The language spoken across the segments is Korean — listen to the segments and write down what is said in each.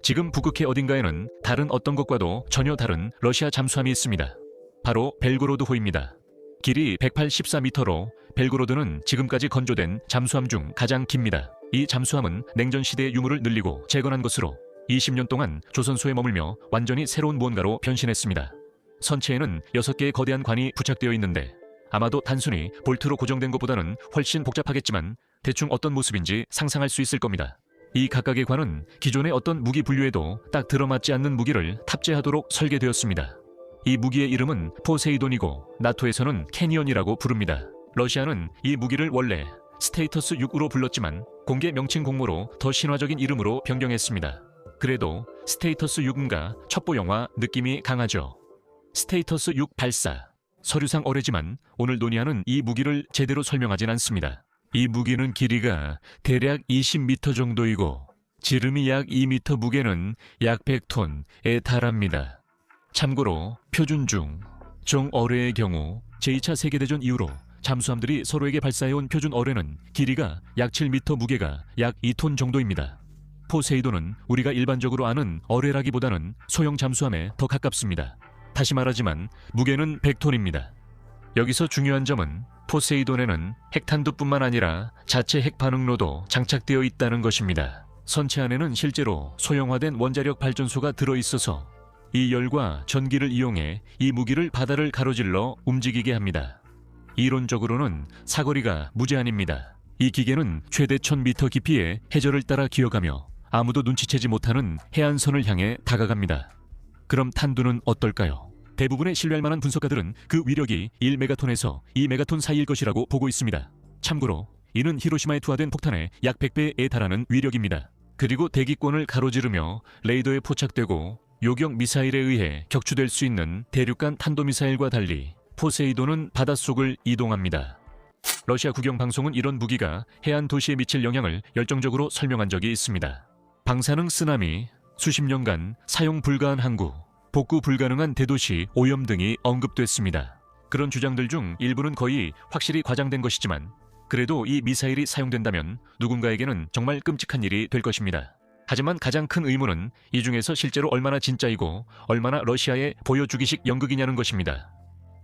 지금 북극해 어딘가에는 다른 어떤 것과도 전혀 다른 러시아 잠수함이 있습니다. 바로 벨고로드호입니다. 길이 184m로 벨고로드는 지금까지 건조된 잠수함 중 가장 깁니다. 이 잠수함은 냉전 시대의 유물을 늘리고 재건한 것으로 20년 동안 조선소에 머물며 완전히 새로운 무언가로 변신했습니다. 선체에는 6개의 거대한 관이 부착되어 있는데 아마도 단순히 볼트로 고정된 것보다는 훨씬 복잡하겠지만 대충 어떤 모습인지 상상할 수 있을 겁니다. 이 각각의 관은 기존의 어떤 무기 분류에도 딱 들어맞지 않는 무기를 탑재하도록 설계되었습니다. 이 무기의 이름은 포세이돈이고 나토에서는 캐니언이라고 부릅니다. 러시아는 이 무기를 원래 스테이터스 6으로 불렀지만 공개 명칭 공모로 더 신화적인 이름으로 변경했습니다. 그래도 스테이터스 6과 첩보 영화 느낌이 강하죠. 스테이터스 6 발사. 서류상 어뢰지만 오늘 논의하는 이 무기를 제대로 설명하진 않습니다. 이 무기는 길이가 대략 20m 정도이고 지름이 약 2m, 무게는 약 100톤에 달합니다. 참고로 표준 중 정어뢰의 경우 제2차 세계대전 이후로 잠수함들이 서로에게 발사해온 표준 어뢰는 길이가 약 7m, 무게가 약 2톤 정도입니다. 포세이돈은 우리가 일반적으로 아는 어뢰라기보다는 소형 잠수함에 더 가깝습니다. 다시 말하지만 무게는 100톤입니다. 여기서 중요한 점은 포세이돈에는 핵탄두뿐만 아니라 자체 핵반응로도 장착되어 있다는 것입니다. 선체 안에는 실제로 소형화된 원자력 발전소가 들어있어서 이 열과 전기를 이용해 이 무기를 바다를 가로질러 움직이게 합니다. 이론적으로는 사거리가 무제한입니다. 이 기계는 최대 1000m 깊이의 해저를 따라 기어가며 아무도 눈치채지 못하는 해안선을 향해 다가갑니다. 그럼 탄두는 어떨까요? 대부분의 신뢰할 만한 분석가들은 그 위력이 1메가톤에서 2메가톤 사이일 것이라고 보고 있습니다. 참고로 이는 히로시마에 투하된 폭탄의 약 100배에 달하는 위력입니다. 그리고 대기권을 가로지르며 레이더에 포착되고 요격 미사일에 의해 격추될 수 있는 대륙간 탄도미사일과 달리 포세이돈은 바닷속을 이동합니다. 러시아 국영방송은 이런 무기가 해안 도시에 미칠 영향을 열정적으로 설명한 적이 있습니다. 방사능 쓰나미, 수십 년간 사용 불가한 항구, 복구 불가능한 대도시 오염 등이 언급됐습니다. 그런 주장들 중 일부는 거의 확실히 과장된 것이지만 그래도 이 미사일이 사용된다면 누군가에게는 정말 끔찍한 일이 될 것입니다. 하지만 가장 큰 의문은 이 중에서 실제로 얼마나 진짜이고 얼마나 러시아의 보여주기식 연극이냐는 것입니다.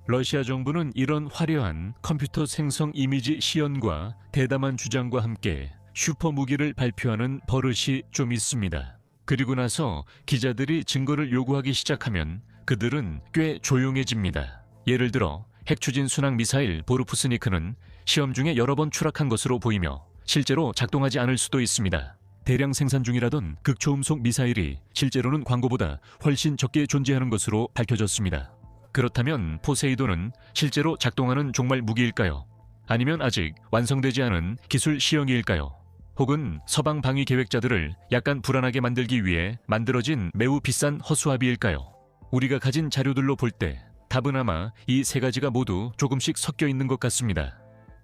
러시아 정부는 이런 화려한 컴퓨터 생성 이미지 시연과 대담한 주장과 함께 슈퍼 무기를 발표하는 버릇이 좀 있습니다. 그리고 나서 기자들이 증거를 요구하기 시작하면 그들은 꽤 조용해집니다. 예를 들어 핵추진 순항 미사일 보르푸스니크는 시험 중에 여러 번 추락한 것으로 보이며 실제로 작동하지 않을 수도 있습니다. 대량 생산 중이라던 극초음속 미사일이 실제로는 광고보다 훨씬 적게 존재하는 것으로 밝혀졌습니다. 그렇다면 포세이돈은 실제로 작동하는 종말 무기일까요? 아니면 아직 완성되지 않은 기술 시형일까요? 혹은 서방 방위 계획자들을 약간 불안하게 만들기 위해 만들어진 매우 비싼 허수아비일까요? 우리가 가진 자료들로 볼 때 답은 아마 이 세 가지가 모두 조금씩 섞여 있는 것 같습니다.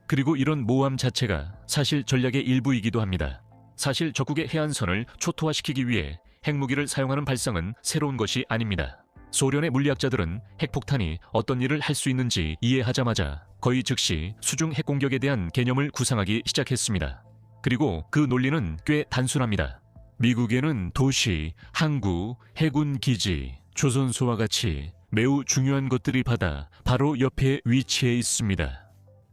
그리고 이런 모함 자체가 사실 전략의 일부이기도 합니다. 사실 적국의 해안선을 초토화시키기 위해 핵무기를 사용하는 발상은 새로운 것이 아닙니다. 소련의 물리학자들은 핵폭탄이 어떤 일을 할 수 있는지 이해하자마자 거의 즉시 수중 핵공격에 대한 개념을 구상하기 시작했습니다. 그리고 그 논리는 꽤 단순합니다. 미국에는 도시, 항구, 해군 기지, 조선소와 같이 매우 중요한 것들이 바로 옆에 위치해 있습니다.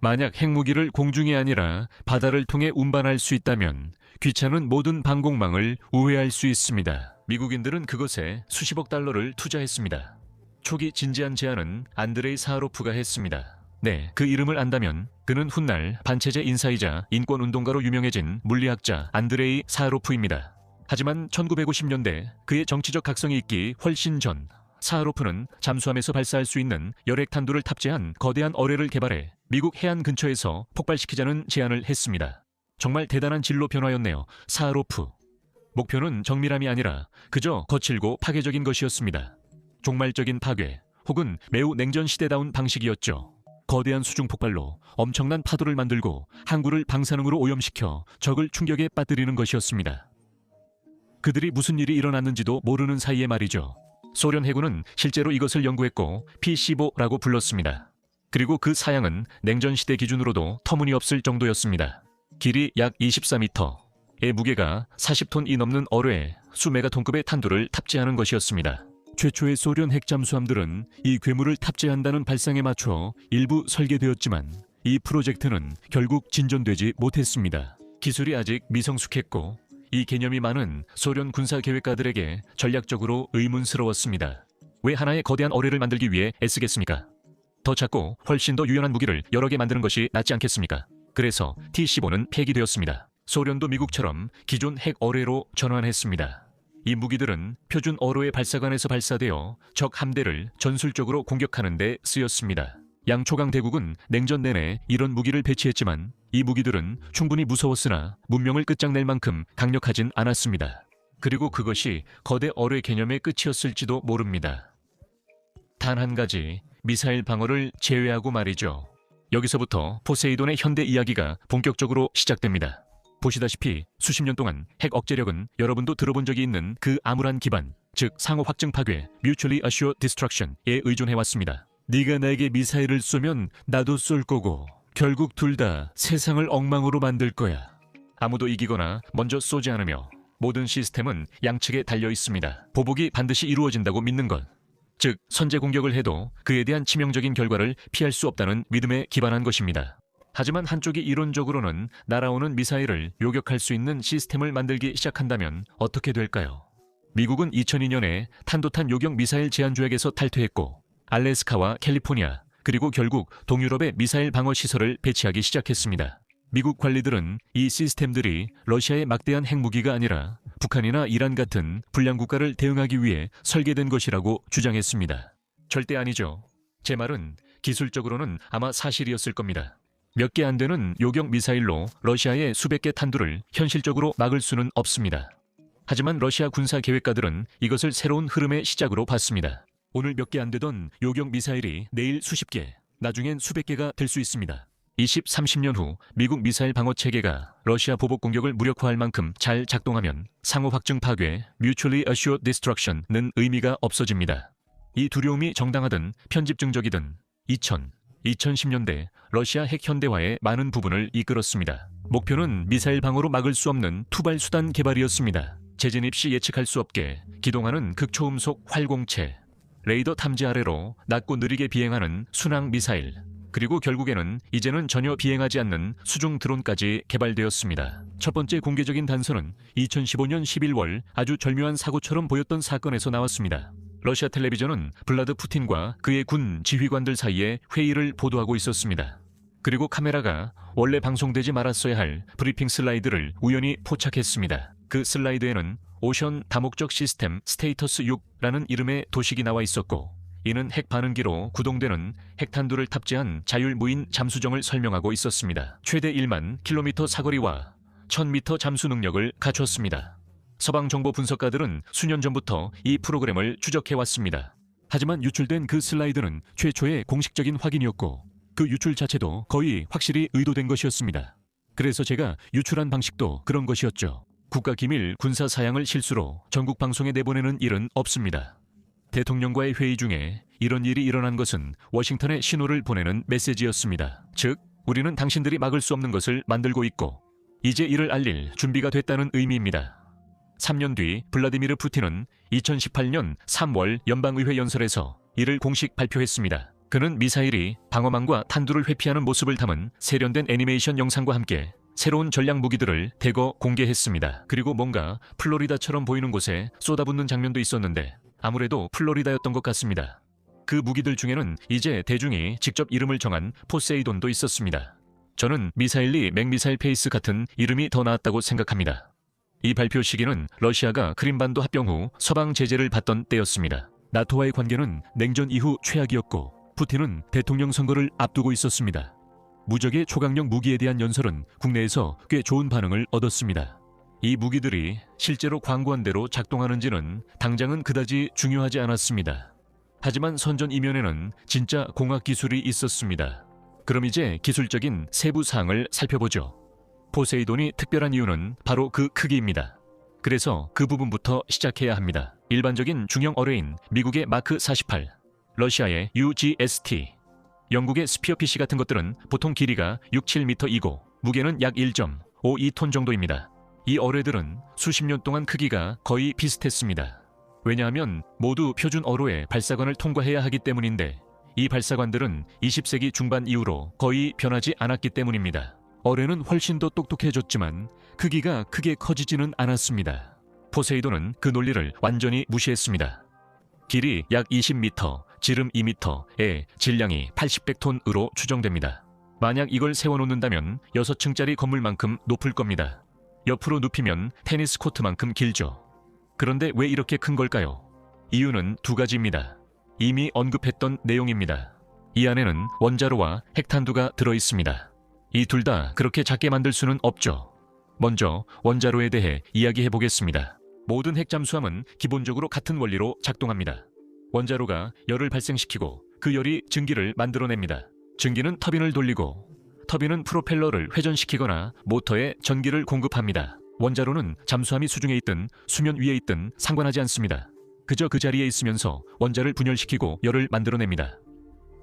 만약 핵무기를 공중이 아니라 바다를 통해 운반할 수 있다면 귀찮은 모든 방공망을 우회할 수 있습니다. 미국인들은 그것에 수십억 달러를 투자했습니다. 초기 진지한 제안은 안드레이 사하로프가 했습니다. 네, 그 이름을 안다면 그는 훗날 반체제 인사이자 인권운동가로 유명해진 물리학자 안드레이 사하로프입니다. 하지만 1950년대 그의 정치적 각성이 있기 훨씬 전 사하로프는 잠수함에서 발사할 수 있는 열핵탄두를 탑재한 거대한 어뢰를 개발해 미국 해안 근처에서 폭발시키자는 제안을 했습니다. 정말 대단한 진로 변화였네요. 사하로프. 목표는 정밀함이 아니라 그저 거칠고 파괴적인 것이었습니다. 종말적인 파괴 혹은 매우 냉전시대다운 방식이었죠. 거대한 수중 폭발로 엄청난 파도를 만들고 항구를 방사능으로 오염시켜 적을 충격에 빠뜨리는 것이었습니다. 그들이 무슨 일이 일어났는지도 모르는 사이에 말이죠. 소련 해군은 실제로 이것을 연구했고 P-15라고 불렀습니다. 그리고 그 사양은 냉전시대 기준으로도 터무니없을 정도였습니다. 길이 약 24m, 무게가 40톤이 넘는 어뢰에 수메가톤급의 탄두를 탑재하는 것이었습니다. 최초의 소련 핵잠수함들은 이 괴물을 탑재한다는 발상에 맞춰 일부 설계되었지만 이 프로젝트는 결국 진전되지 못했습니다. 기술이 아직 미성숙했고 이 개념이 많은 소련 군사 계획가들에게 전략적으로 의문스러웠습니다. 왜 하나의 거대한 어뢰를 만들기 위해 애쓰겠습니까? 더 작고 훨씬 더 유연한 무기를 여러 개 만드는 것이 낫지 않겠습니까? 그래서 T-15는 폐기되었습니다. 소련도 미국처럼 기존 핵 어뢰로 전환했습니다. 이 무기들은 표준 어뢰 발사관에서 발사되어 적 함대를 전술적으로 공격하는 데 쓰였습니다. 양초강 대국은 냉전 내내 이런 무기를 배치했지만 이 무기들은 충분히 무서웠으나 문명을 끝장낼 만큼 강력하진 않았습니다. 그리고 그것이 거대 어뢰 개념의 끝이었을지도 모릅니다. 단 한 가지, 미사일 방어를 제외하고 말이죠. 여기서부터 포세이돈의 현대 이야기가 본격적으로 시작됩니다. 보시다시피 수십 년 동안 핵 억제력은 여러분도 들어본 적이 있는 그 암울한 기반, 즉 상호 확증 파괴, Mutually Assured Destruction에 의존해왔습니다. 네가 나에게 미사일을 쏘면 나도 쏠 거고 결국 둘 다 세상을 엉망으로 만들 거야. 아무도 이기거나 먼저 쏘지 않으며 모든 시스템은 양측에 달려 있습니다. 보복이 반드시 이루어진다고 믿는 것. 즉 선제 공격을 해도 그에 대한 치명적인 결과를 피할 수 없다는 믿음에 기반한 것입니다. 하지만 한쪽이 이론적으로는 날아오는 미사일을 요격할 수 있는 시스템을 만들기 시작한다면 어떻게 될까요? 미국은 2002년에 탄도탄 요격 미사일 제한 조약에서 탈퇴했고 알래스카와 캘리포니아 그리고 결국 동유럽에 미사일 방어 시설을 배치하기 시작했습니다. 미국 관리들은 이 시스템들이 러시아의 막대한 핵무기가 아니라 북한이나 이란 같은 불량 국가를 대응하기 위해 설계된 것이라고 주장했습니다. 절대 아니죠. 제 말은 기술적으로는 아마 사실이었을 겁니다. 몇 개 안 되는 요격 미사일로 러시아의 수백 개 탄두를 현실적으로 막을 수는 없습니다. 하지만 러시아 군사 계획가들은 이것을 새로운 흐름의 시작으로 봤습니다. 오늘 몇 개 안 되던 요격 미사일이 내일 수십 개, 나중엔 수백 개가 될 수 있습니다. 20, 30년 후 미국 미사일 방어 체계가 러시아 보복 공격을 무력화할 만큼 잘 작동하면 상호 확증 파괴, Mutually Assured Destruction는 의미가 없어집니다. 이 두려움이 정당하든 편집증적이든 2010년대 러시아 핵 현대화의 많은 부분을 이끌었습니다. 목표는 미사일 방어로 막을 수 없는 투발 수단 개발이었습니다. 재진입 시 예측할 수 없게 기동하는 극초음속 활공체, 레이더 탐지 아래로 낮고 느리게 비행하는 순항 미사일, 그리고 결국에는 이제는 전혀 비행하지 않는 수중 드론까지 개발되었습니다. 첫 번째 공개적인 단서는 2015년 11월 아주 절묘한 사고처럼 보였던 사건에서 나왔습니다. 러시아 텔레비전은 블라드 푸틴과 그의 군 지휘관들 사이에 회의를 보도하고 있었습니다. 그리고 카메라가 원래 방송되지 말았어야 할 브리핑 슬라이드를 우연히 포착했습니다. 그 슬라이드에는 오션 다목적 시스템 스테이터스 6라는 이름의 도식이 나와 있었고, 이는 핵 반응기로 구동되는 핵탄두를 탑재한 자율무인 잠수정을 설명하고 있었습니다. 최대 1만 킬로미터 사거리와 1000m 잠수 능력을 갖췄습니다. 서방 정보 분석가들은 수년 전부터 이 프로그램을 추적해왔습니다. 하지만 유출된 그 슬라이드는 최초의 공식적인 확인이었고 그 유출 자체도 거의 확실히 의도된 것이었습니다. 그래서 제가 유출한 방식도 그런 것이었죠. 국가기밀 군사 사양을 실수로 전국 방송에 내보내는 일은 없습니다. 대통령과의 회의 중에 이런 일이 일어난 것은 워싱턴에 신호를 보내는 메시지였습니다. 즉, 우리는 당신들이 막을 수 없는 것을 만들고 있고 이제 이를 알릴 준비가 됐다는 의미입니다. 3년 뒤 블라디미르 푸틴은 2018년 3월 연방의회 연설에서 이를 공식 발표했습니다. 그는 미사일이 방어망과 탄두를 회피하는 모습을 담은 세련된 애니메이션 영상과 함께 새로운 전략 무기들을 대거 공개했습니다. 그리고 뭔가 플로리다처럼 보이는 곳에 쏟아붓는 장면도 있었는데 아무래도 플로리다였던 것 같습니다. 그 무기들 중에는 이제 대중이 직접 이름을 정한 포세이돈도 있었습니다. 저는 미사일리 맥미사일 페이스 같은 이름이 더 나았다고 생각합니다. 이 발표 시기는 러시아가 크림반도 합병 후 서방 제재를 받던 때였습니다. 나토와의 관계는 냉전 이후 최악이었고 푸틴은 대통령 선거를 앞두고 있었습니다. 무적의 초강력 무기에 대한 연설은 국내에서 꽤 좋은 반응을 얻었습니다. 이 무기들이 실제로 광고한 대로 작동하는지는 당장은 그다지 중요하지 않았습니다. 하지만 선전 이면에는 진짜 공학 기술이 있었습니다. 그럼 이제 기술적인 세부 사항을 살펴보죠. 포세이돈이 특별한 이유는 바로 그 크기입니다. 그래서 그 부분부터 시작해야 합니다. 일반적인 중형 어뢰인 미국의 마크 48, 러시아의 UGST, 영국의 스피어 PC 같은 것들은 보통 길이가 6, 7m이고 무게는 약 1.52톤 정도입니다. 이 어뢰들은 수십 년 동안 크기가 거의 비슷했습니다. 왜냐하면 모두 표준 어로의 발사관을 통과해야 하기 때문인데 이 발사관들은 20세기 중반 이후로 거의 변하지 않았기 때문입니다. 어뢰는 훨씬 더 똑똑해졌지만 크기가 크게 커지지는 않았습니다. 포세이돈은 그 논리를 완전히 무시했습니다. 길이 약 20m, 지름 2m에 질량이 80톤으로 추정됩니다. 만약 이걸 세워놓는다면 6층짜리 건물만큼 높을 겁니다. 옆으로 눕히면 테니스 코트만큼 길죠. 그런데 왜 이렇게 큰 걸까요? 이유는 두 가지입니다. 이미 언급했던 내용입니다. 이 안에는 원자로와 핵탄두가 들어있습니다. 이 둘 다 그렇게 작게 만들 수는 없죠. 먼저 원자로에 대해 이야기해 보겠습니다. 모든 핵잠수함은 기본적으로 같은 원리로 작동합니다. 원자로가 열을 발생시키고 그 열이 증기를 만들어냅니다. 증기는 터빈을 돌리고 터빈은 프로펠러를 회전시키거나 모터에 전기를 공급합니다. 원자로는 잠수함이 수중에 있든 수면 위에 있든 상관하지 않습니다. 그저 그 자리에 있으면서 원자를 분열시키고 열을 만들어냅니다.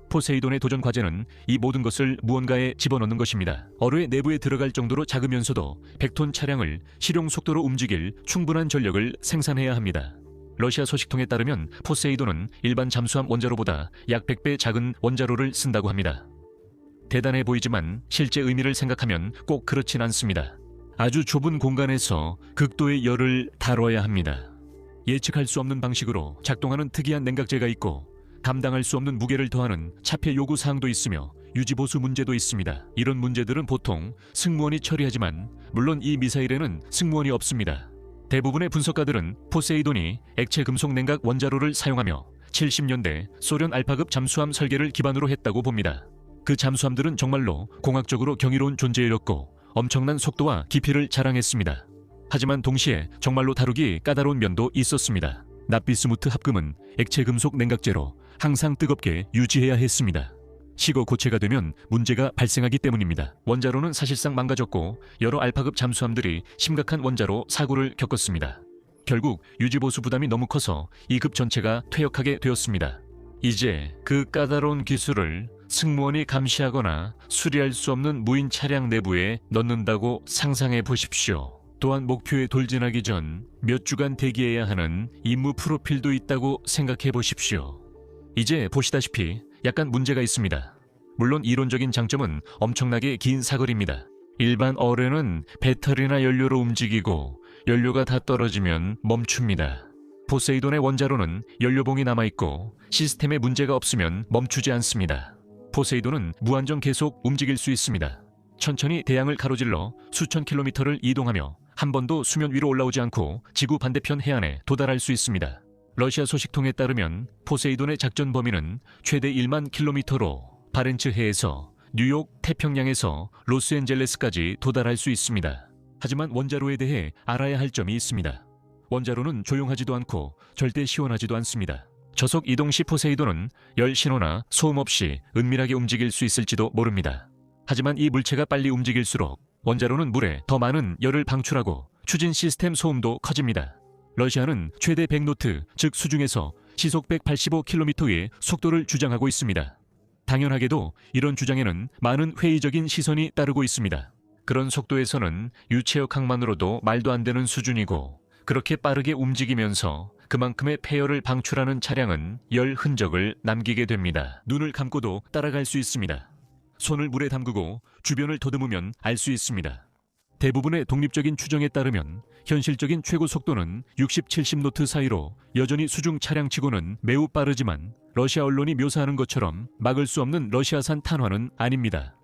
포세이돈의 도전 과제는 이 모든 것을 무언가에 집어넣는 것입니다. 어뢰 내부에 들어갈 정도로 작으면서도 100톤 차량을 실용 속도로 움직일 충분한 전력을 생산해야 합니다. 러시아 소식통에 따르면 포세이돈은 일반 잠수함 원자로보다 약 100배 작은 원자로를 쓴다고 합니다. 대단해 보이지만 실제 의미를 생각하면 꼭 그렇진 않습니다. 아주 좁은 공간에서 극도의 열을 다뤄야 합니다. 예측할 수 없는 방식으로 작동하는 특이한 냉각제가 있고 감당할 수 없는 무게를 더하는 차폐 요구 사항도 있으며 유지보수 문제도 있습니다. 이런 문제들은 보통 승무원이 처리하지만 물론 이 미사일에는 승무원이 없습니다. 대부분의 분석가들은 포세이돈이 액체 금속 냉각 원자로를 사용하며 70년대 소련 알파급 잠수함 설계를 기반으로 했다고 봅니다. 그 잠수함들은 정말로 공학적으로 경이로운 존재였고 엄청난 속도와 깊이를 자랑했습니다. 하지만 동시에 정말로 다루기 까다로운 면도 있었습니다. 납비스무트 합금은 액체 금속 냉각제로 항상 뜨겁게 유지해야 했습니다. 식어 고체가 되면 문제가 발생하기 때문입니다. 원자로는 사실상 망가졌고 여러 알파급 잠수함들이 심각한 원자로 사고를 겪었습니다. 결국 유지보수 부담이 너무 커서 이 급 전체가 퇴역하게 되었습니다. 이제 그 까다로운 기술을 승무원이 감시하거나 수리할 수 없는 무인 차량 내부에 넣는다고 상상해 보십시오. 또한 목표에 돌진하기 전 몇 주간 대기해야 하는 임무 프로필도 있다고 생각해 보십시오. 이제 보시다시피 약간 문제가 있습니다. 물론 이론적인 장점은 엄청나게 긴 사거리입니다. 일반 어뢰는 배터리나 연료로 움직이고 연료가 다 떨어지면 멈춥니다. 포세이돈의 원자로는 연료봉이 남아있고 시스템에 문제가 없으면 멈추지 않습니다. 포세이돈은 무한정 계속 움직일 수 있습니다. 천천히 대양을 가로질러 수천 킬로미터를 이동하며 한 번도 수면 위로 올라오지 않고 지구 반대편 해안에 도달할 수 있습니다. 러시아 소식통에 따르면 포세이돈의 작전 범위는 최대 1만 킬로미터로 바렌츠해에서 뉴욕, 태평양에서 로스앤젤레스까지 도달할 수 있습니다. 하지만 원자로에 대해 알아야 할 점이 있습니다. 원자로는 조용하지도 않고 절대 시원하지도 않습니다. 저속 이동 시 포세이돈은 열 신호나 소음 없이 은밀하게 움직일 수 있을지도 모릅니다. 하지만 이 물체가 빨리 움직일수록 원자로는 물에 더 많은 열을 방출하고 추진 시스템 소음도 커집니다. 러시아는 최대 100노트, 즉 수중에서 시속 185km의 속도를 주장하고 있습니다. 당연하게도 이런 주장에는 많은 회의적인 시선이 따르고 있습니다. 그런 속도에서는 유체역 항만으로도 말도 안 되는 수준이고 그렇게 빠르게 움직이면서 그만큼의 폐열을 방출하는 차량은 열 흔적을 남기게 됩니다. 눈을 감고도 따라갈 수 있습니다. 손을 물에 담그고 주변을 더듬으면 알 수 있습니다. 대부분의 독립적인 추정에 따르면 현실적인 최고 속도는 60, 70노트 사이로 여전히 수중 차량치고는 매우 빠르지만 러시아 언론이 묘사하는 것처럼 막을 수 없는 러시아산 탄환은 아닙니다.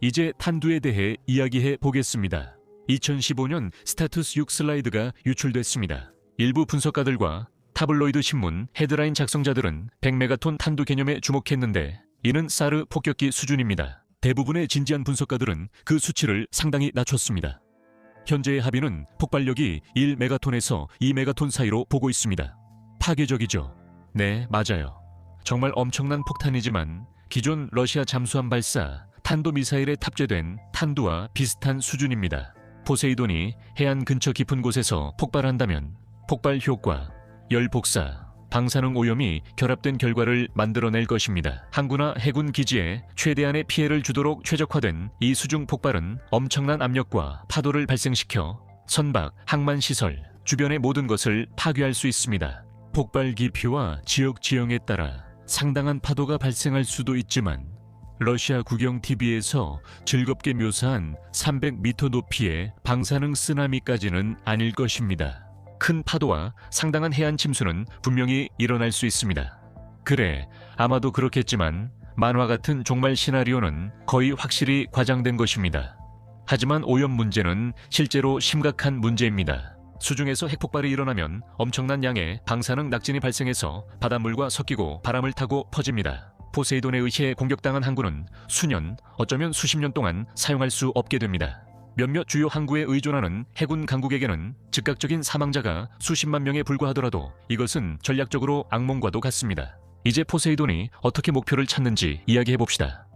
이제 탄두에 대해 이야기해 보겠습니다. 2015년 스타투스 6 슬라이드가 유출됐습니다. 일부 분석가들과 타블로이드 신문 헤드라인 작성자들은 100메가톤 탄두 개념에 주목했는데 이는 사르 폭격기 수준입니다. 대부분의 진지한 분석가들은 그 수치를 상당히 낮췄습니다. 현재의 합의는 폭발력이 1메가톤에서 2메가톤 사이로 보고 있습니다. 파괴적이죠? 네, 맞아요. 정말 엄청난 폭탄이지만 기존 러시아 잠수함 발사 탄도미사일에 탑재된 탄두와 비슷한 수준입니다. 포세이돈이 해안 근처 깊은 곳에서 폭발한다면 폭발 효과, 열 복사, 방사능 오염이 결합된 결과를 만들어낼 것입니다. 항구나 해군 기지에 최대한의 피해를 주도록 최적화된 이 수중 폭발은 엄청난 압력과 파도를 발생시켜 선박, 항만 시설, 주변의 모든 것을 파괴할 수 있습니다. 폭발 깊이와 지역 지형에 따라 상당한 파도가 발생할 수도 있지만 러시아 국영 TV에서 즐겁게 묘사한 300m 높이의 방사능 쓰나미까지는 아닐 것입니다. 큰 파도와 상당한 해안 침수는 분명히 일어날 수 있습니다. 그래, 아마도 그렇겠지만 만화 같은 종말 시나리오는 거의 확실히 과장된 것입니다. 하지만 오염 문제는 실제로 심각한 문제입니다. 수중에서 핵폭발이 일어나면 엄청난 양의 방사능 낙진이 발생해서 바닷물과 섞이고 바람을 타고 퍼집니다. 포세이돈에 의해 공격당한 항구는 수년, 어쩌면 수십 년 동안 사용할 수 없게 됩니다. 몇몇 주요 항구에 의존하는 해군 강국에게는 즉각적인 사망자가 수십만 명에 불과하더라도 이것은 전략적으로 악몽과도 같습니다. 이제 포세이돈이 어떻게 목표를 찾는지 이야기해봅시다.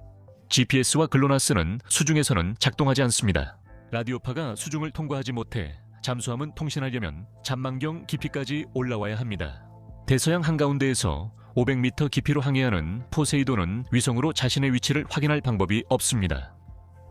GPS와 글로나스는 수중에서는 작동하지 않습니다. 라디오파가 수중을 통과하지 못해 잠수함은 통신하려면 잔망경 깊이까지 올라와야 합니다. 대서양 한가운데에서 500m 깊이로 항해하는 포세이돈은 위성으로 자신의 위치를 확인할 방법이 없습니다.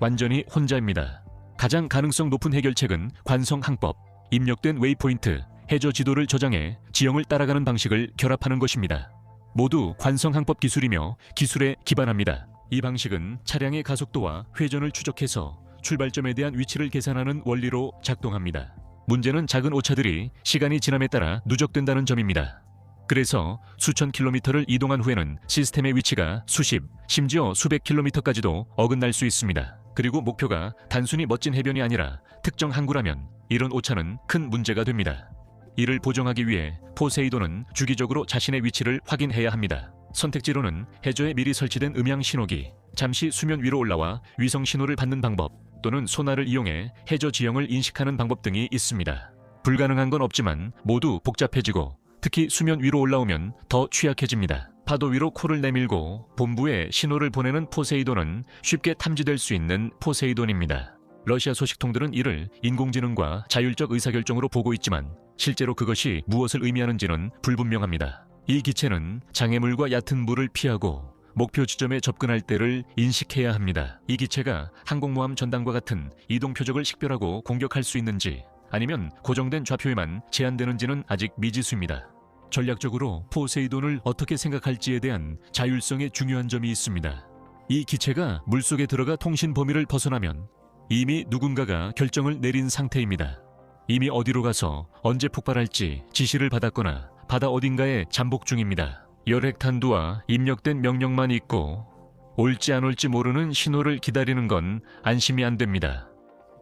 완전히 혼자입니다. 가장 가능성 높은 해결책은 관성항법, 입력된 웨이포인트, 해저 지도를 저장해 지형을 따라가는 방식을 결합하는 것입니다. 모두 관성항법 기술이며 기술에 기반합니다. 이 방식은 차량의 가속도와 회전을 추적해서 출발점에 대한 위치를 계산하는 원리로 작동합니다. 문제는 작은 오차들이 시간이 지남에 따라 누적된다는 점입니다. 그래서 수천 킬로미터를 이동한 후에는 시스템의 위치가 수십, 심지어 수백 킬로미터까지도 어긋날 수 있습니다. 그리고 목표가 단순히 멋진 해변이 아니라 특정 항구라면 이런 오차는 큰 문제가 됩니다. 이를 보정하기 위해 포세이돈은 주기적으로 자신의 위치를 확인해야 합니다. 선택지로는 해저에 미리 설치된 음향 신호기, 잠시 수면 위로 올라와 위성 신호를 받는 방법, 또는 소나를 이용해 해저 지형을 인식하는 방법 등이 있습니다. 불가능한 건 없지만 모두 복잡해지고 특히 수면 위로 올라오면 더 취약해집니다. 파도 위로 코를 내밀고 본부에 신호를 보내는 포세이돈은 쉽게 탐지될 수 있는 포세이돈입니다. 러시아 소식통들은 이를 인공지능과 자율적 의사결정으로 보고 있지만 실제로 그것이 무엇을 의미하는지는 불분명합니다. 이 기체는 장애물과 얕은 물을 피하고 목표 지점에 접근할 때를 인식해야 합니다. 이 기체가 항공모함 전단과 같은 이동 표적을 식별하고 공격할 수 있는지 아니면 고정된 좌표에만 제한되는지는 아직 미지수입니다. 전략적으로 포세이돈을 어떻게 생각할지에 대한 자율성에 중요한 점이 있습니다. 이 기체가 물속에 들어가 통신 범위를 벗어나면 이미 누군가가 결정을 내린 상태입니다. 이미 어디로 가서 언제 폭발할지 지시를 받았거나 바다 어딘가에 잠복 중입니다. 열핵탄두와 입력된 명령만 있고 올지 안 올지 모르는 신호를 기다리는 건 안심이 안 됩니다.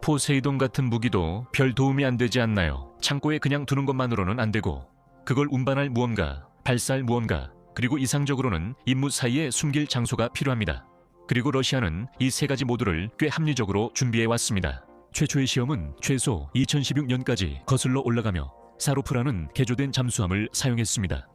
포세이돈 같은 무기도 별 도움이 안 되지 않나요? 창고에 그냥 두는 것만으로는 안 되고 그걸 운반할 무언가, 발사할 무언가, 그리고 이상적으로는 임무 사이에 숨길 장소가 필요합니다. 그리고 러시아는 이 세 가지 모두를 꽤 합리적으로 준비해 왔습니다. 최초의 시험은 최소 2016년까지 거슬러 올라가며 사로프라는 개조된 잠수함을 사용했습니다.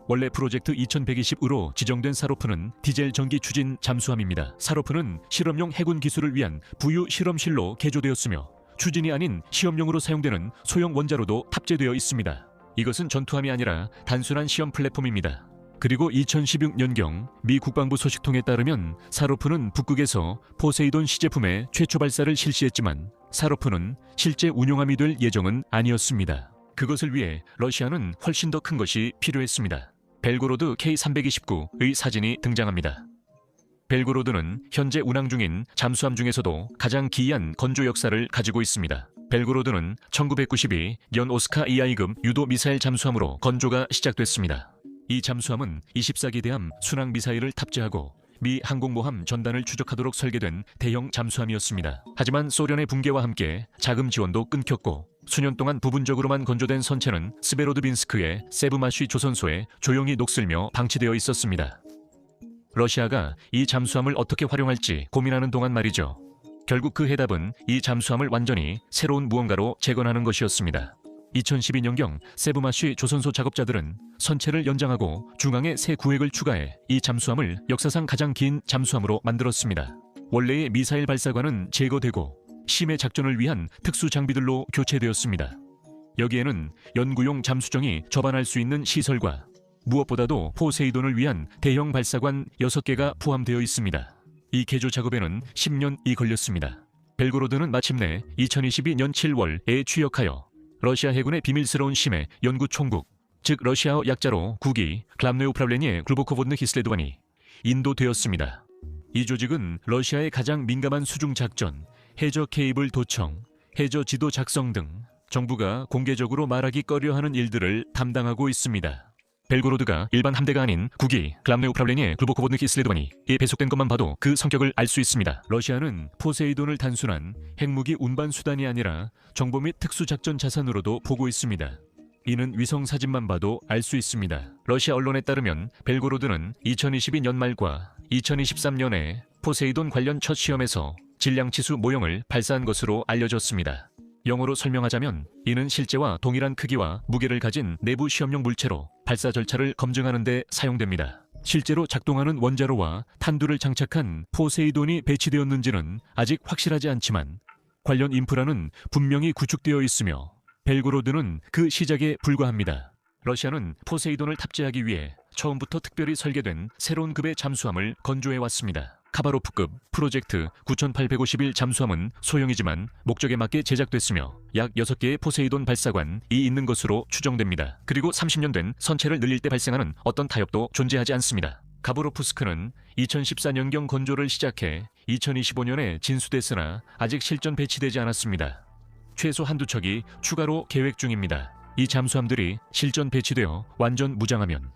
원래 프로젝트 2120으로 지정된 사로프는 디젤 전기 추진 잠수함입니다. 사로프는 실험용 해군 기술을 위한 부유 실험실로 개조되었으며 추진이 아닌 시험용으로 사용되는 소형 원자로도 탑재되어 있습니다. 이것은 전투함이 아니라 단순한 시험 플랫폼입니다. 그리고 2016년경 미 국방부 소식통에 따르면 사로프는 북극에서 포세이돈 시제품의 최초 발사를 실시했지만 사로프는 실제 운용함이 될 예정은 아니었습니다. 그것을 위해 러시아는 훨씬 더 큰 것이 필요했습니다. 벨고로드 K329의 사진이 등장합니다. 벨고로드는 현재 운항 중인 잠수함 중에서도 가장 기이한 건조 역사를 가지고 있습니다. 벨고로드는 1992년 오스카 EI급 유도 미사일 잠수함으로 건조가 시작됐습니다. 이 잠수함은 24기 대함 순항 미사일을 탑재하고 미 항공모함 전단을 추적하도록 설계된 대형 잠수함이었습니다. 하지만 소련의 붕괴와 함께 자금 지원도 끊겼고 수년 동안 부분적으로만 건조된 선체는 스베로드빈스크의 세브마쉬 조선소에 조용히 녹슬며 방치되어 있었습니다. 러시아가 이 잠수함을 어떻게 활용할지 고민하는 동안 말이죠. 결국 그 해답은 이 잠수함을 완전히 새로운 무언가로 재건하는 것이었습니다. 2012년경 세브마쉬 조선소 작업자들은 선체를 연장하고 중앙에 새 구획을 추가해 이 잠수함을 역사상 가장 긴 잠수함으로 만들었습니다. 원래의 미사일 발사관은 제거되고 심해 작전을 위한 특수 장비들로 교체되었습니다. 여기에는 연구용 잠수정이 접안할 수 있는 시설과 무엇보다도 포세이돈을 위한 대형 발사관 6개가 포함되어 있습니다. 이 개조 작업에는 10년이 걸렸습니다. 벨고로드는 마침내 2022년 7월에 취역하여 러시아 해군의 비밀스러운 심해 연구 총국, 즉 러시아어 약자로 국이 글랍노에 우프라블레니에 글보코vod느 히슬레도반이 인도되었습니다. 이 조직은 러시아의 가장 민감한 수중 작전, 해저 케이블 도청, 해저 지도 작성 등 정부가 공개적으로 말하기 꺼려하는 일들을 담당하고 있습니다. 벨고로드가 일반 함대가 아닌 국이 글랍노에 우프라블레니에 글보코vod느 히슬레도반이 배속된 것만 봐도 그 성격을 알 수 있습니다. 러시아는 포세이돈을 단순한 핵무기 운반 수단이 아니라 정보 및 특수작전 자산으로도 보고 있습니다. 이는 위성 사진만 봐도 알 수 있습니다. 러시아 언론에 따르면 벨고로드는 2022년 말과 2023년에 포세이돈 관련 첫 시험에서 질량치수 모형을 발사한 것으로 알려졌습니다. 영어로 설명하자면 이는 실제와 동일한 크기와 무게를 가진 내부 시험용 물체로 발사 절차를 검증하는 데 사용됩니다. 실제로 작동하는 원자로와 탄두를 장착한 포세이돈이 배치되었는지는 아직 확실하지 않지만 관련 인프라는 분명히 구축되어 있으며 벨고로드는 그 시작에 불과합니다. 러시아는 포세이돈을 탑재하기 위해 처음부터 특별히 설계된 새로운 급의 잠수함을 건조해왔습니다. 카바로프급 프로젝트 9851 잠수함은 소형이지만 목적에 맞게 제작됐으며 약 6개의 포세이돈 발사관이 있는 것으로 추정됩니다. 그리고 30년 된 선체를 늘릴 때 발생하는 어떤 타협도 존재하지 않습니다. 가보로프스크는 2014년경 건조를 시작해 2025년에 진수됐으나 아직 실전 배치되지 않았습니다. 최소 한두 척이 추가로 계획 중입니다. 이 잠수함들이 실전 배치되어 완전 무장하면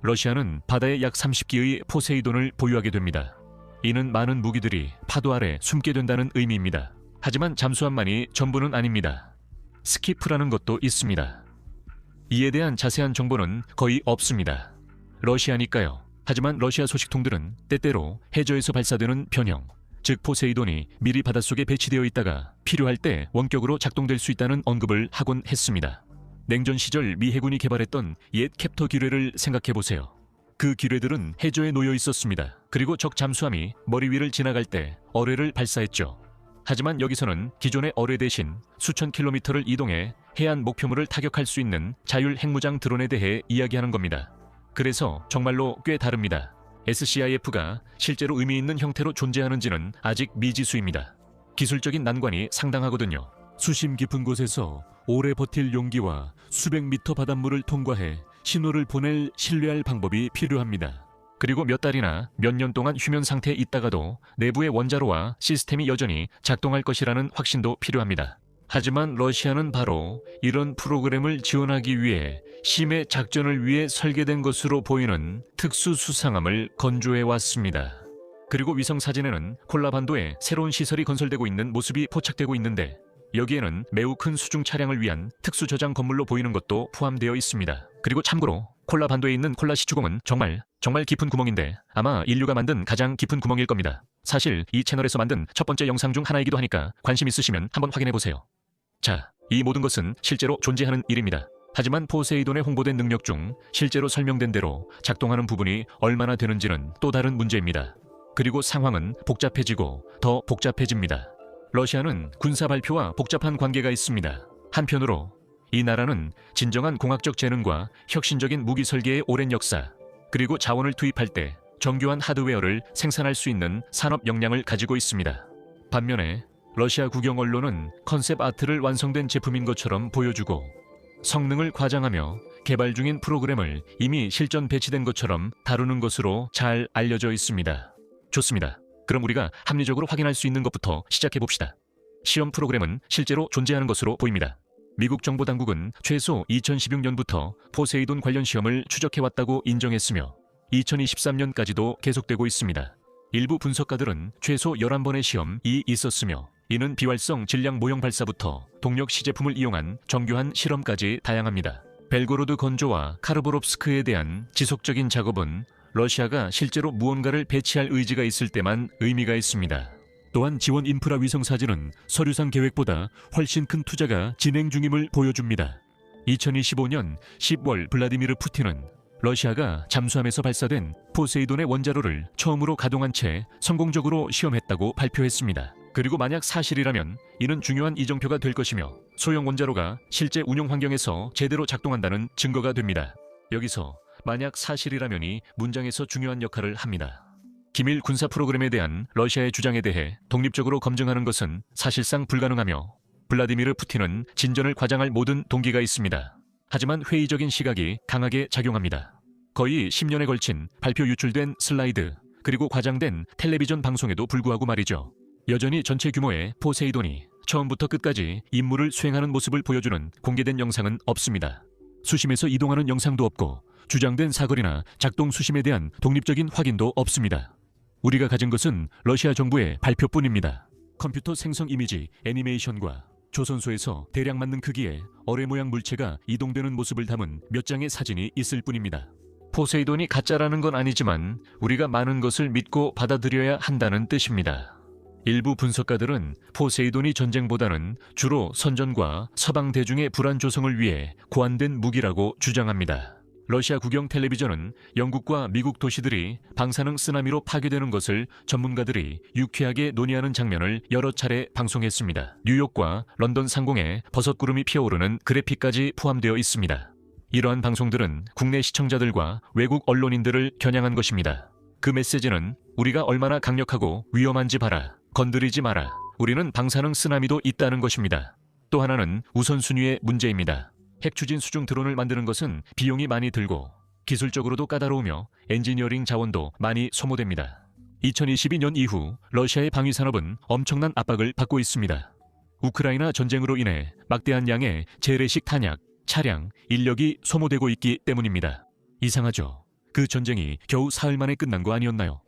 러시아는 바다에 약 30기의 포세이돈을 보유하게 됩니다. 이는 많은 무기들이 파도 아래 숨게 된다는 의미입니다. 하지만 잠수함만이 전부는 아닙니다. 스키프라는 것도 있습니다. 이에 대한 자세한 정보는 거의 없습니다. 러시아니까요. 하지만 러시아 소식통들은 때때로 해저에서 발사되는 변형, 즉 포세이돈이 미리 바닷속에 배치되어 있다가 필요할 때 원격으로 작동될 수 있다는 언급을 하곤 했습니다. 냉전 시절 미 해군이 개발했던 옛 캡터 기뢰를 생각해보세요. 그 기뢰들은 해저에 놓여 있었습니다. 그리고 적 잠수함이 머리 위를 지나갈 때 어뢰를 발사했죠. 하지만 여기서는 기존의 어뢰 대신 수천 킬로미터를 이동해 해안 목표물을 타격할 수 있는 자율 핵무장 드론에 대해 이야기하는 겁니다. 그래서 정말로 꽤 다릅니다. SCIF가 실제로 의미 있는 형태로 존재하는지는 아직 미지수입니다. 기술적인 난관이 상당하거든요. 수심 깊은 곳에서 오래 버틸 용기와 수백 미터 바닷물을 통과해 신호를 보낼 신뢰할 방법이 필요합니다. 그리고 몇 달이나 몇 년 동안 휴면 상태에 있다가도 내부의 원자로와 시스템이 여전히 작동할 것이라는 확신도 필요합니다. 하지만 러시아는 바로 이런 프로그램을 지원하기 위해 심해 작전을 위해 설계된 것으로 보이는 특수수상함을 건조해 왔습니다. 그리고 위성 사진에는 콜라반도에 새로운 시설이 건설되고 있는 모습이 포착되고 있는데 여기에는 매우 큰 수중 차량을 위한 특수 저장 건물로 보이는 것도 포함되어 있습니다. 그리고 참고로 콜라반도에 있는 콜라 시추공은 정말 깊은 구멍인데 아마 인류가 만든 가장 깊은 구멍일 겁니다. 사실 이 채널에서 만든 첫 번째 영상 중 하나이기도 하니까 관심 있으시면 한번 확인해보세요. 자, 이 모든 것은 실제로 존재하는 일입니다. 하지만 포세이돈에 홍보된 능력 중 실제로 설명된 대로 작동하는 부분이 얼마나 되는지는 또 다른 문제입니다. 그리고 상황은 복잡해지고 더 복잡해집니다. 러시아는 군사 발표와 복잡한 관계가 있습니다. 한편으로 이 나라는 진정한 공학적 재능과 혁신적인 무기 설계의 오랜 역사, 그리고 자원을 투입할 때 정교한 하드웨어를 생산할 수 있는 산업 역량을 가지고 있습니다. 반면에 러시아 국영 언론은 컨셉 아트를 완성된 제품인 것처럼 보여주고 성능을 과장하며 개발 중인 프로그램을 이미 실전 배치된 것처럼 다루는 것으로 잘 알려져 있습니다. 좋습니다. 그럼 우리가 합리적으로 확인할 수 있는 것부터 시작해 봅시다. 시험 프로그램은 실제로 존재하는 것으로 보입니다. 미국 정보당국은 최소 2016년부터 포세이돈 관련 시험을 추적해왔다고 인정했으며 2023년까지도 계속되고 있습니다. 일부 분석가들은 최소 11번의 시험이 있었으며 이는 비활성 질량 모형 발사부터 동력 시제품을 이용한 정교한 실험까지 다양합니다. 벨고로드 건조와 카르보롭스크에 대한 지속적인 작업은 러시아가 실제로 무언가를 배치할 의지가 있을 때만 의미가 있습니다. 또한 지원 인프라 위성 사진은 서류상 계획보다 훨씬 큰 투자가 진행 중임을 보여줍니다. 2025년 10월 블라디미르 푸틴은 러시아가 잠수함에서 발사된 포세이돈의 원자로를 처음으로 가동한 채 성공적으로 시험했다고 발표했습니다. 그리고 만약 사실이라면 이는 중요한 이정표가 될 것이며 소형 원자로가 실제 운용 환경에서 제대로 작동한다는 증거가 됩니다. 여기서 만약 사실이라면이 문장에서 중요한 역할을 합니다. 기밀 군사 프로그램에 대한 러시아의 주장에 대해 독립적으로 검증하는 것은 사실상 불가능하며 블라디미르 푸틴은 진전을 과장할 모든 동기가 있습니다. 하지만 회의적인 시각이 강하게 작용합니다. 거의 10년에 걸친 발표 유출된 슬라이드, 그리고 과장된 텔레비전 방송에도 불구하고 말이죠. 여전히 전체 규모의 포세이돈이 처음부터 끝까지 임무를 수행하는 모습을 보여주는 공개된 영상은 없습니다. 수심에서 이동하는 영상도 없고 주장된 사거리나 작동 수심에 대한 독립적인 확인도 없습니다. 우리가 가진 것은 러시아 정부의 발표뿐입니다. 컴퓨터 생성 이미지, 애니메이션과 조선소에서 대략 맞는 크기의 어뢰 모양 물체가 이동되는 모습을 담은 몇 장의 사진이 있을 뿐입니다. 포세이돈이 가짜라는 건 아니지만 우리가 많은 것을 믿고 받아들여야 한다는 뜻입니다. 일부 분석가들은 포세이돈이 전쟁보다는 주로 선전과 서방 대중의 불안 조성을 위해 고안된 무기라고 주장합니다. 러시아 국영 텔레비전은 영국과 미국 도시들이 방사능 쓰나미로 파괴되는 것을 전문가들이 유쾌하게 논의하는 장면을 여러 차례 방송했습니다. 뉴욕과 런던 상공에 버섯구름이 피어오르는 그래픽까지 포함되어 있습니다. 이러한 방송들은 국내 시청자들과 외국 언론인들을 겨냥한 것입니다. 그 메시지는 우리가 얼마나 강력하고 위험한지 봐라. 건드리지 마라. 우리는 방사능 쓰나미도 있다는 것입니다. 또 하나는 우선순위의 문제입니다. 핵 추진 수중 드론을 만드는 것은 비용이 많이 들고 기술적으로도 까다로우며 엔지니어링 자원도 많이 소모됩니다. 2022년 이후 러시아의 방위 산업은 엄청난 압박을 받고 있습니다. 우크라이나 전쟁으로 인해 막대한 양의 재래식 탄약, 차량, 인력이 소모되고 있기 때문입니다. 이상하죠? 그 전쟁이 겨우 사흘 만에 끝난 거 아니었나요?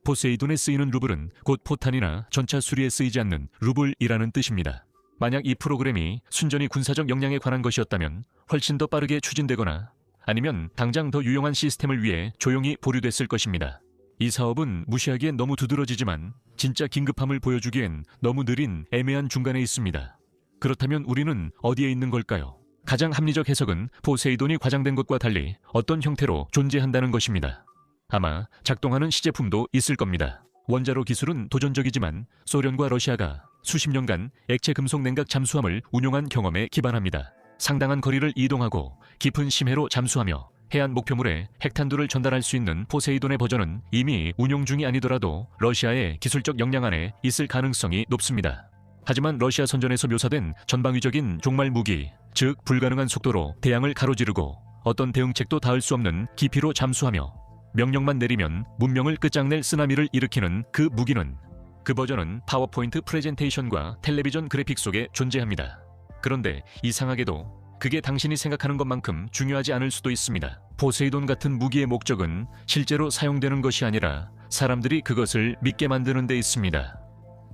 포세이돈에 쓰이는 루블은 곧 포탄이나 전차 수리에 쓰이지 않는 루블이라는 뜻입니다. 만약 이 프로그램이 순전히 군사적 역량에 관한 것이었다면 훨씬 더 빠르게 추진되거나 아니면 당장 더 유용한 시스템을 위해 조용히 보류됐을 것입니다. 이 사업은 무시하기엔 너무 두드러지지만 진짜 긴급함을 보여주기엔 너무 느린 애매한 중간에 있습니다. 그렇다면 우리는 어디에 있는 걸까요? 가장 합리적 해석은 포세이돈이 과장된 것과 달리 어떤 형태로 존재한다는 것입니다. 아마 작동하는 시제품도 있을 겁니다. 원자로 기술은 도전적이지만 소련과 러시아가 수십 년간 액체 금속 냉각 잠수함을 운용한 경험에 기반합니다. 상당한 거리를 이동하고 깊은 심해로 잠수하며 해안 목표물에 핵탄두를 전달할 수 있는 포세이돈의 버전은 이미 운용 중이 아니더라도 러시아의 기술적 역량 안에 있을 가능성이 높습니다. 하지만 러시아 선전에서 묘사된 전방위적인 종말 무기, 즉 불가능한 속도로 대양을 가로지르고 어떤 대응책도 닿을 수 없는 깊이로 잠수하며 명령만 내리면 문명을 끝장낼 쓰나미를 일으키는 그 무기는 그 버전은 파워포인트 프레젠테이션과 텔레비전 그래픽 속에 존재합니다. 그런데 이상하게도 그게 당신이 생각하는 것만큼 중요하지 않을 수도 있습니다. 포세이돈 같은 무기의 목적은 실제로 사용되는 것이 아니라 사람들이 그것을 믿게 만드는 데 있습니다.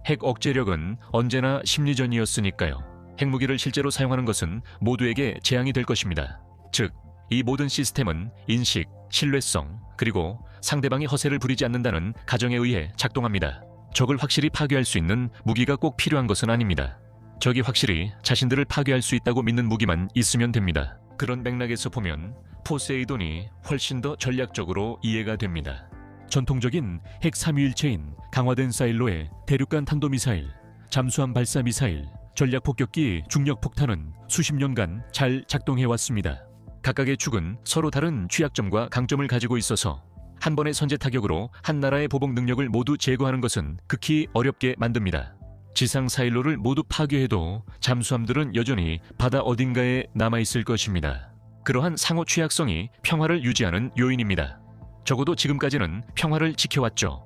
핵 억제력은 언제나 심리전이었으니까요. 핵무기를 실제로 사용하는 것은 모두에게 재앙이 될 것입니다. 즉, 이 모든 시스템은 인식, 신뢰성, 그리고 상대방이 허세를 부리지 않는다는 가정에 의해 작동합니다. 적을 확실히 파괴할 수 있는 무기가 꼭 필요한 것은 아닙니다. 적이 확실히 자신들을 파괴할 수 있다고 믿는 무기만 있으면 됩니다. 그런 맥락에서 보면 포세이돈이 훨씬 더 전략적으로 이해가 됩니다. 전통적인 핵 3위일체인 강화된 사일로의 대륙간 탄도미사일, 잠수함 발사 미사일, 전략폭격기 중력폭탄은 수십 년간 잘 작동해왔습니다. 각각의 축은 서로 다른 취약점과 강점을 가지고 있어서 한 번의 선제 타격으로 한 나라의 보복 능력을 모두 제거하는 것은 극히 어렵게 만듭니다. 지상 사일로를 모두 파괴해도 잠수함들은 여전히 바다 어딘가에 남아있을 것입니다. 그러한 상호 취약성이 평화를 유지하는 요인입니다. 적어도 지금까지는 평화를 지켜왔죠.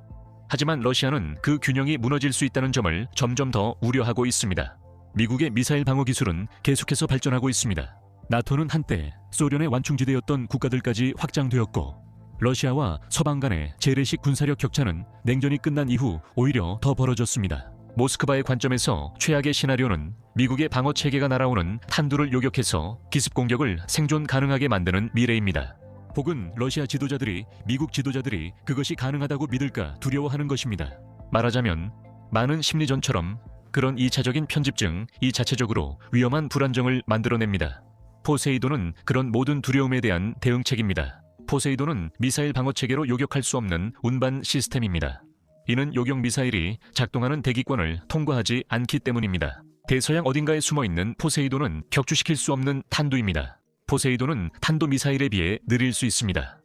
하지만 러시아는 그 균형이 무너질 수 있다는 점을 점점 더 우려하고 있습니다. 미국의 미사일 방어 기술은 계속해서 발전하고 있습니다. 나토는 한때 소련의 완충지대였던 국가들까지 확장되었고 러시아와 서방 간의 재래식 군사력 격차는 냉전이 끝난 이후 오히려 더 벌어졌습니다. 모스크바의 관점에서 최악의 시나리오는 미국의 방어 체계가 날아오는 탄두를 요격해서 기습 공격을 생존 가능하게 만드는 미래입니다. 혹은 러시아 지도자들이 미국 지도자들이 그것이 가능하다고 믿을까 두려워하는 것입니다. 말하자면 많은 심리전처럼 그런 2차적인 편집증 이 자체적으로 위험한 불안정을 만들어냅니다. 포세이돈은 그런 모든 두려움에 대한 대응책입니다. 포세이돈은 미사일 방어체계로 요격할 수 없는 운반 시스템입니다. 이는 요격 미사일이 작동하는 대기권을 통과하지 않기 때문입니다. 대서양 어딘가에 숨어있는 포세이돈은 격추시킬 수 없는 탄두입니다. 포세이돈은 탄도 미사일에 비해 느릴 수 있습니다.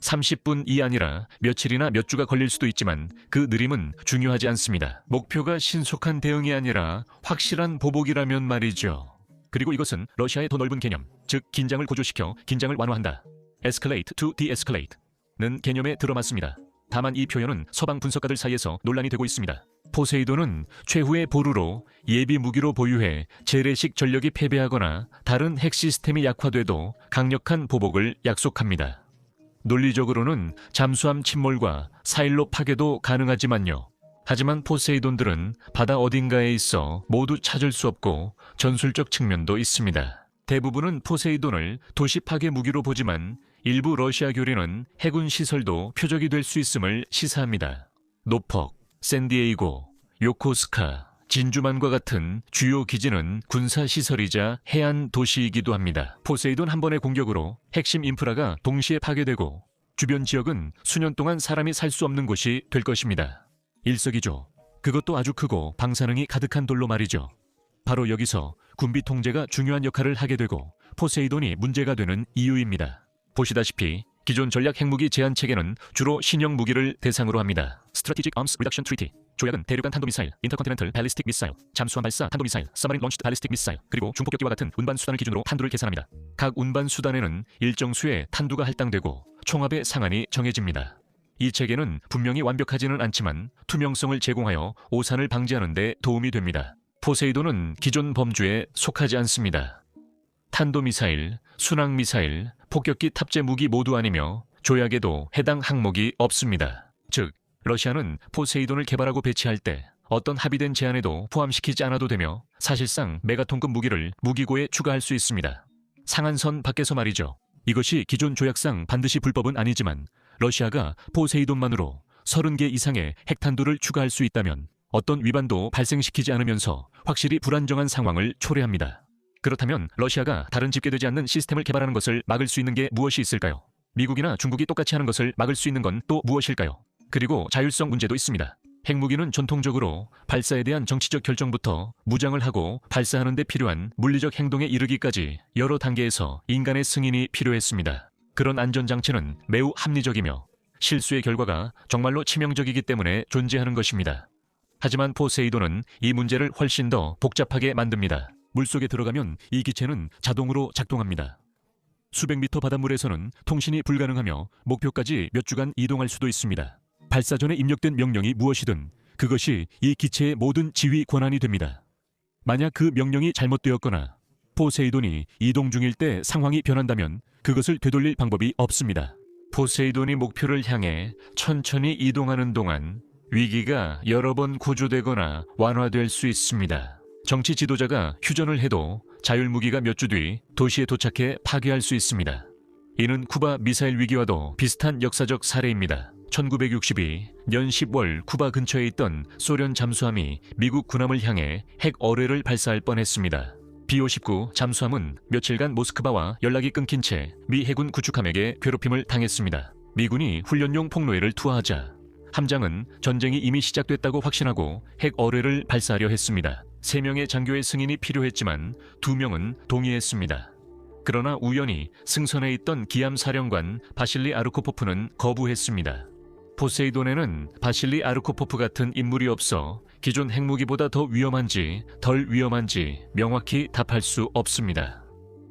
30분이 아니라 며칠이나 몇 주가 걸릴 수도 있지만 그 느림은 중요하지 않습니다. 목표가 신속한 대응이 아니라 확실한 보복이라면 말이죠. 그리고 이것은 러시아의 더 넓은 개념, 즉 긴장을 고조시켜 긴장을 완화한다. escalate to de-escalate는 개념에 들어맞습니다. 다만 이 표현은 서방 분석가들 사이에서 논란이 되고 있습니다. 포세이돈은 최후의 보루로 예비 무기로 보유해 재래식 전력이 패배하거나 다른 핵 시스템이 약화돼도 강력한 보복을 약속합니다. 논리적으로는 잠수함 침몰과 사일로 파괴도 가능하지만요. 하지만 포세이돈들은 바다 어딘가에 있어 모두 찾을 수 없고 전술적 측면도 있습니다. 대부분은 포세이돈을 도시 파괴 무기로 보지만 일부 러시아 교리는 해군 시설도 표적이 될 수 있음을 시사합니다. 노폭, 샌디에이고, 요코스카, 진주만과 같은 주요 기지는 군사시설이자 해안 도시이기도 합니다. 포세이돈 한 번의 공격으로 핵심 인프라가 동시에 파괴되고 주변 지역은 수년 동안 사람이 살 수 없는 곳이 될 것입니다. 일석이조, 그것도 아주 크고 방사능이 가득한 돌로 말이죠. 바로 여기서 군비 통제가 중요한 역할을 하게 되고 포세이돈이 문제가 되는 이유입니다. 보시다시피 기존 전략 핵무기 제한 체계는 주로 신형 무기를 대상으로 합니다. Strategic Arms Reduction Treaty, 조약은 대륙간 탄도미사일, Intercontinental Ballistic Missile, 잠수함 발사 탄도미사일, Submarine Launched Ballistic Missile, 그리고 중폭격기와 같은 운반 수단을 기준으로 탄두를 계산합니다. 각 운반 수단에는 일정 수의 탄두가 할당되고 총합의 상한이 정해집니다. 이 체계는 분명히 완벽하지는 않지만 투명성을 제공하여 오산을 방지하는 데 도움이 됩니다. 포세이돈은 기존 범주에 속하지 않습니다. 탄도미사일, 순항미사일, 폭격기 탑재 무기 모두 아니며 조약에도 해당 항목이 없습니다. 즉, 러시아는 포세이돈을 개발하고 배치할 때 어떤 합의된 제한에도 포함시키지 않아도 되며 사실상 메가톤급 무기를 무기고에 추가할 수 있습니다. 상한선 밖에서 말이죠. 이것이 기존 조약상 반드시 불법은 아니지만 러시아가 포세이돈만으로 30개 이상의 핵탄두를 추가할 수 있다면 어떤 위반도 발생시키지 않으면서 확실히 불안정한 상황을 초래합니다. 그렇다면 러시아가 다른 집계되지 않는 시스템을 개발하는 것을 막을 수 있는 게 무엇이 있을까요? 미국이나 중국이 똑같이 하는 것을 막을 수 있는 건 또 무엇일까요? 그리고 자율성 문제도 있습니다. 핵무기는 전통적으로 발사에 대한 정치적 결정부터 무장을 하고 발사하는 데 필요한 물리적 행동에 이르기까지 여러 단계에서 인간의 승인이 필요했습니다. 그런 안전장치는 매우 합리적이며 실수의 결과가 정말로 치명적이기 때문에 존재하는 것입니다. 하지만 포세이돈은 이 문제를 훨씬 더 복잡하게 만듭니다. 물속에 들어가면 이 기체는 자동으로 작동합니다. 수백 미터 바닷물에서는 통신이 불가능하며 목표까지 몇 주간 이동할 수도 있습니다. 발사 전에 입력된 명령이 무엇이든 그것이 이 기체의 모든 지휘 권한이 됩니다. 만약 그 명령이 잘못되었거나 포세이돈이 이동 중일 때 상황이 변한다면 그것을 되돌릴 방법이 없습니다. 포세이돈이 목표를 향해 천천히 이동하는 동안 위기가 여러 번 고조되거나 완화될 수 있습니다. 정치 지도자가 휴전을 해도 자율무기가 몇 주 뒤 도시에 도착해 파괴할 수 있습니다. 이는 쿠바 미사일 위기와도 비슷한 역사적 사례입니다. 1962년 10월 쿠바 근처에 있던 소련 잠수함이 미국 군함을 향해 핵 어뢰를 발사할 뻔했습니다. B-59 잠수함은 며칠간 모스크바와 연락이 끊긴 채 미 해군 구축함에게 괴롭힘을 당했습니다. 미군이 훈련용 폭로해를 투하하자 함장은 전쟁이 이미 시작됐다고 확신하고 핵 어뢰를 발사하려 했습니다. 3명의 장교의 승인이 필요했지만 2명은 동의했습니다. 그러나 우연히 승선에 있던 기함 사령관 바실리 아르코포프는 거부했습니다. 포세이돈에는 바실리 아르코포프 같은 인물이 없어 기존 핵무기보다 더 위험한지 덜 위험한지 명확히 답할 수 없습니다.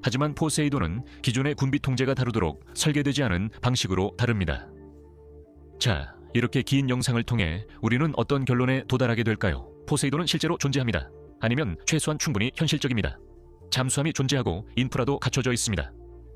하지만 포세이돈은 기존의 군비 통제가 다루도록 설계되지 않은 방식으로 다릅니다. 자, 이렇게 긴 영상을 통해 우리는 어떤 결론에 도달하게 될까요? 포세이돈은 실제로 존재합니다. 아니면 최소한 충분히 현실적입니다. 잠수함이 존재하고 인프라도 갖춰져 있습니다.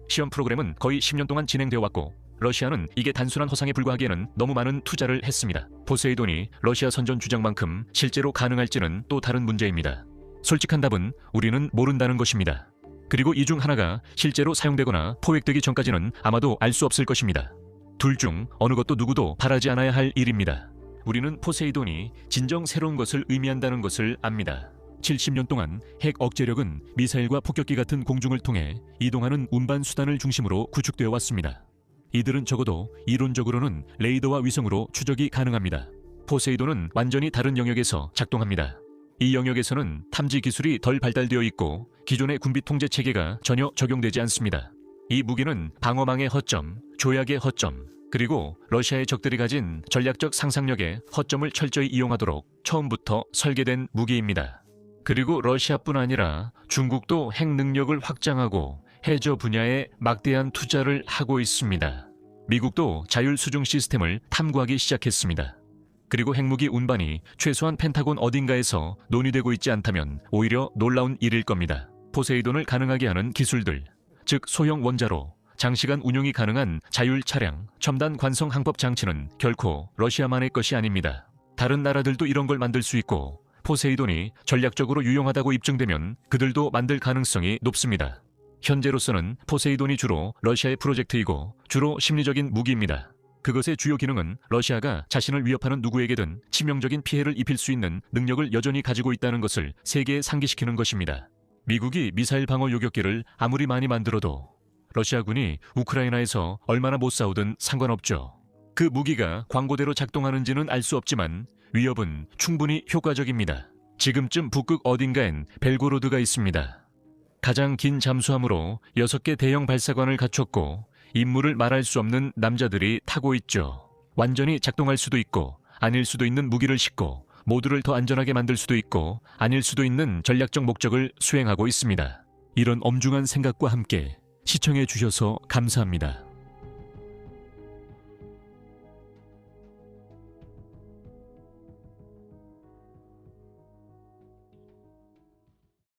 시험 프로그램은 거의 10년 동안 진행되어 왔고 러시아는 이게 단순한 허상에 불과하기에는 너무 많은 투자를 했습니다. 포세이돈이 러시아 선전 주장만큼 실제로 가능할지는 또 다른 문제입니다. 솔직한 답은 우리는 모른다는 것입니다. 그리고 이 중 하나가 실제로 사용되거나 포획되기 전까지는 아마도 알 수 없을 것입니다. 둘 중 어느 것도 누구도 바라지 않아야 할 일입니다. 우리는 포세이돈이 진정 새로운 것을 의미한다는 것을 압니다. 70년 동안 핵 억제력은 미사일과 폭격기 같은 공중을 통해 이동하는 운반 수단을 중심으로 구축되어 왔습니다. 이들은 적어도 이론적으로는 레이더와 위성으로 추적이 가능합니다. 포세이돈은 완전히 다른 영역에서 작동합니다. 이 영역에서는 탐지 기술이 덜 발달되어 있고 기존의 군비 통제 체계가 전혀 적용되지 않습니다. 이 무기는 방어망의 허점, 조약의 허점, 그리고 러시아의 적들이 가진 전략적 상상력의 허점을 철저히 이용하도록 처음부터 설계된 무기입니다. 그리고 러시아뿐 아니라 중국도 핵 능력을 확장하고 해저 분야에 막대한 투자를 하고 있습니다. 미국도 자율 수중 시스템을 탐구하기 시작했습니다. 그리고 핵무기 운반이 최소한 펜타곤 어딘가에서 논의되고 있지 않다면 오히려 놀라운 일일 겁니다. 포세이돈을 가능하게 하는 기술들, 즉 소형 원자로, 장시간 운용이 가능한 자율 차량, 첨단 관성 항법 장치는 결코 러시아만의 것이 아닙니다. 다른 나라들도 이런 걸 만들 수 있고 포세이돈이 전략적으로 유용하다고 입증되면 그들도 만들 가능성이 높습니다. 현재로서는 포세이돈이 주로 러시아의 프로젝트이고 주로 심리적인 무기입니다. 그것의 주요 기능은 러시아가 자신을 위협하는 누구에게든 치명적인 피해를 입힐 수 있는 능력을 여전히 가지고 있다는 것을 세계에 상기시키는 것입니다. 미국이 미사일 방어 요격기를 아무리 많이 만들어도 러시아군이 우크라이나에서 얼마나 못 싸우든 상관없죠. 그 무기가 광고대로 작동하는지는 알 수 없지만 위협은 충분히 효과적입니다. 지금쯤 북극 어딘가엔 벨고로드가 있습니다. 가장 긴 잠수함으로 6개 대형 발사관을 갖췄고 임무를 말할 수 없는 남자들이 타고 있죠. 완전히 작동할 수도 있고 아닐 수도 있는 무기를 싣고 모두를 더 안전하게 만들 수도 있고 아닐 수도 있는 전략적 목적을 수행하고 있습니다. 이런 엄중한 생각과 함께 시청해 주셔서 감사합니다.